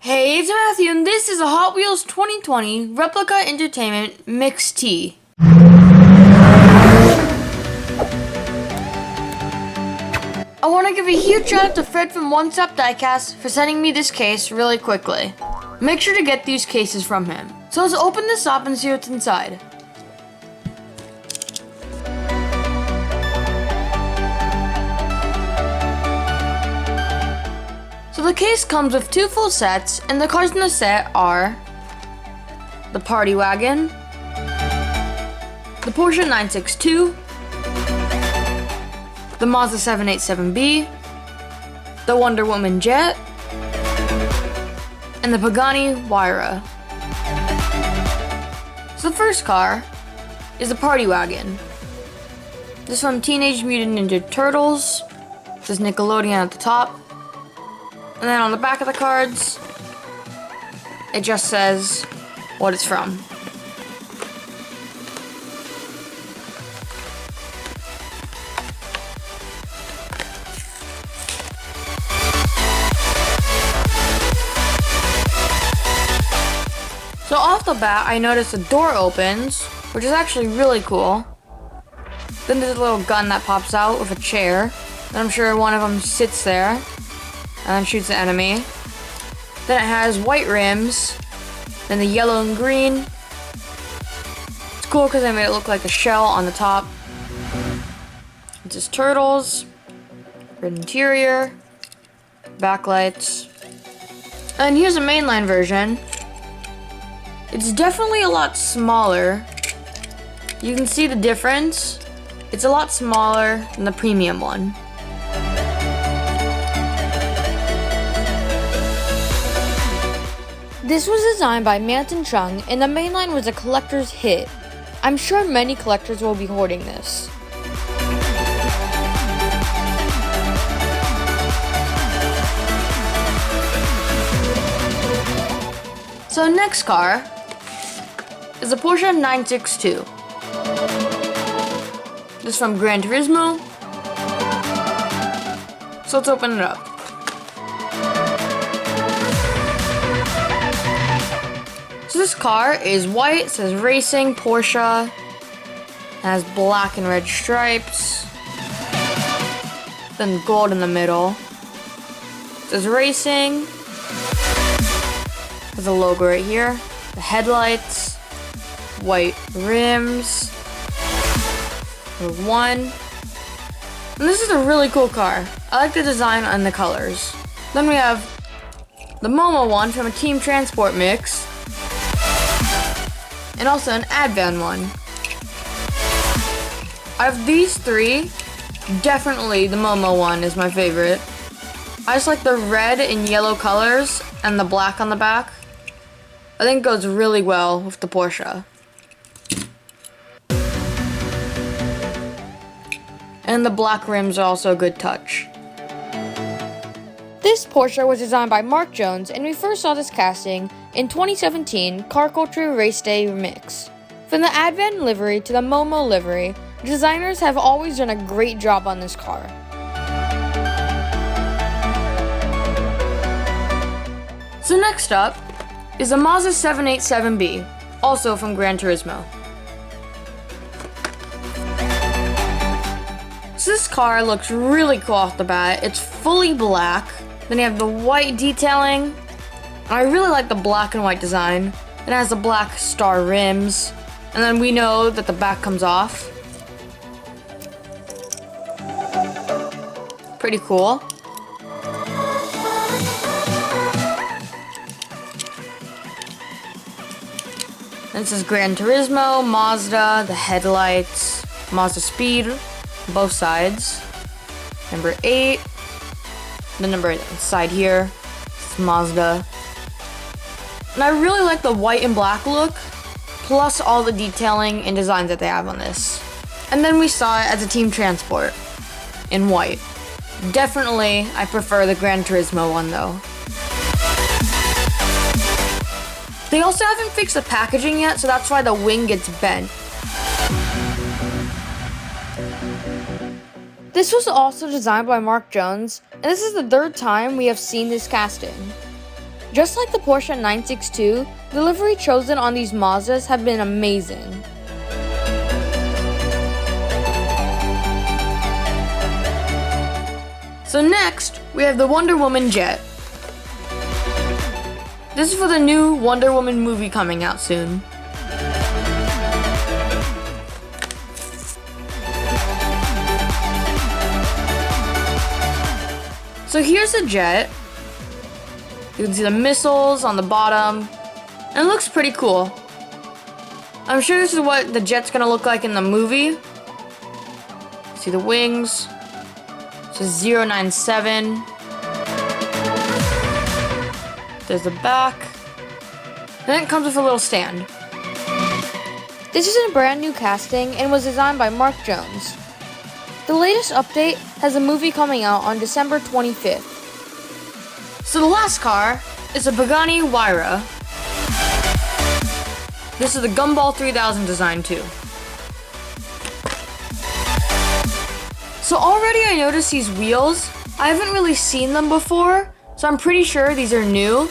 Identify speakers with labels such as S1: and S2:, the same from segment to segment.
S1: Hey, it's Matthew, and this is a Hot Wheels 2020 Replica Entertainment Mixed Tea. I want to give a huge shout out to Fred from One Stop Diecast for sending me this case really quickly. Make sure to get these cases from him. So let's open this up and see what's inside. So the case comes with two full sets, and the cars in the set are the Party Wagon, the Porsche 962, the Mazda 787B, the Wonder Woman Jet, and the Pagani Wyra. So the first car is the Party Wagon. This is from Teenage Mutant Ninja Turtles. It says Nickelodeon at the top. And then on the back of the cards, it just says what it's from. So off the bat, I noticed the door opens, which is actually really cool. Then there's a little gun that pops out with a chair. And I'm sure one of them sits there and then shoots the enemy. Then it has white rims, then the yellow and green. It's cool because they made it look like a shell on the top. It says turtles, red interior, backlights. And here's a mainline version. It's definitely a lot smaller. You can see the difference. It's a lot smaller than the premium one. This was designed by Manton Chung, and the mainline was a collector's hit. I'm sure many collectors will be hoarding this. So next car is a Porsche 962. This is from Gran Turismo. So let's open it up. So this car is white, it says Racing Porsche. It has black and red stripes. Then gold in the middle. It says Racing. There's a logo right here. The headlights. White rims. There's one. And this is a really cool car. I like the design and the colors. Then we have the Momo one from a Team Transport mix. And also an Advan one. Out of these three, definitely the Momo one is my favorite. I just like the red and yellow colors and the black on the back. I think it goes really well with the Porsche. And the black rims are also a good touch. This Porsche was designed by Mark Jones, and we first saw this casting in 2017 Car Culture Race Day Remix. From the Advan livery to the Momo livery, designers have always done a great job on this car. So next up is the Mazda 787B, also from Gran Turismo. So this car looks really cool off the bat. It's fully black. Then you have the white detailing. And I really like the black and white design. It has the black star rims. And then we know that the back comes off. Pretty cool. This is Gran Turismo, Mazda, the headlights, Mazda Speed, both sides. Number 8. The number inside here is Mazda. And I really like the white and black look, plus all the detailing and designs that they have on this. And then we saw it as a Team Transport in white. Definitely, I prefer the Gran Turismo one though. They also haven't fixed the packaging yet, so that's why the wing gets bent. This was also designed by Mark Jones, and this is the third time we have seen this casting. Just like the Porsche 962, the livery chosen on these Mazdas have been amazing. So next, we have the Wonder Woman jet. This is for the new Wonder Woman movie coming out soon. So here's the jet. You can see the missiles on the bottom, and it looks pretty cool. I'm sure this is what the jet's gonna look like in the movie. See the wings. It says 097. There's the back. And then it comes with a little stand. This is a brand new casting and was designed by Mark Jones. The latest update has a movie coming out on December 25th. So the last car is a Pagani Wyra. This is the Gumball 3000 design too. So already I noticed these wheels. I haven't really seen them before, so I'm pretty sure these are new.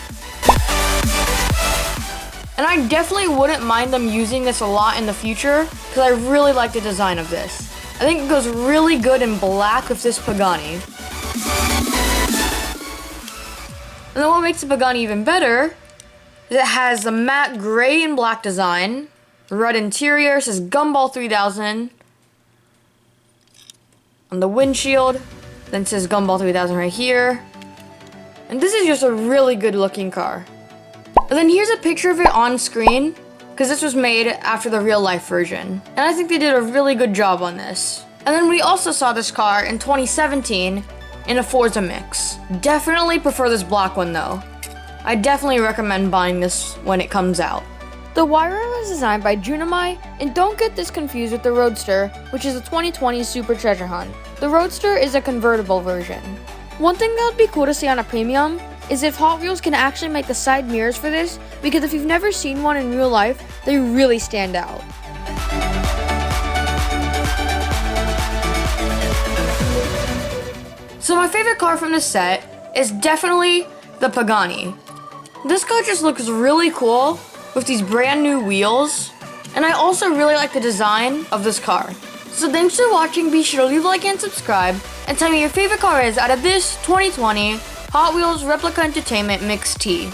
S1: And I definitely wouldn't mind them using this a lot in the future because I really like the design of this. I think it goes really good in black with this Pagani. And then what makes the Pagani even better is it has the matte gray and black design, red interior, says Gumball 3000 on the windshield, then it says Gumball 3000 right here. And this is just a really good looking car. And then here's a picture of it on screen, because this was made after the real life version. And I think they did a really good job on this. And then we also saw this car in 2017 in a Forza mix. Definitely prefer this black one though. I definitely recommend buying this when it comes out. The Wyra was designed by Junimai, and don't get this confused with the Roadster, which is a 2020 Super Treasure Hunt. The Roadster is a convertible version. One thing that would be cool to see on a premium is if Hot Wheels can actually make the side mirrors for this, because if you've never seen one in real life, they really stand out. So my favorite car from this set is definitely the Pagani. This car just looks really cool with these brand new wheels, and I also really like the design of this car. So thanks for watching, be sure to leave a like and subscribe, and tell me your favorite car is out of this 2020 Hot Wheels Replica Entertainment Mix T.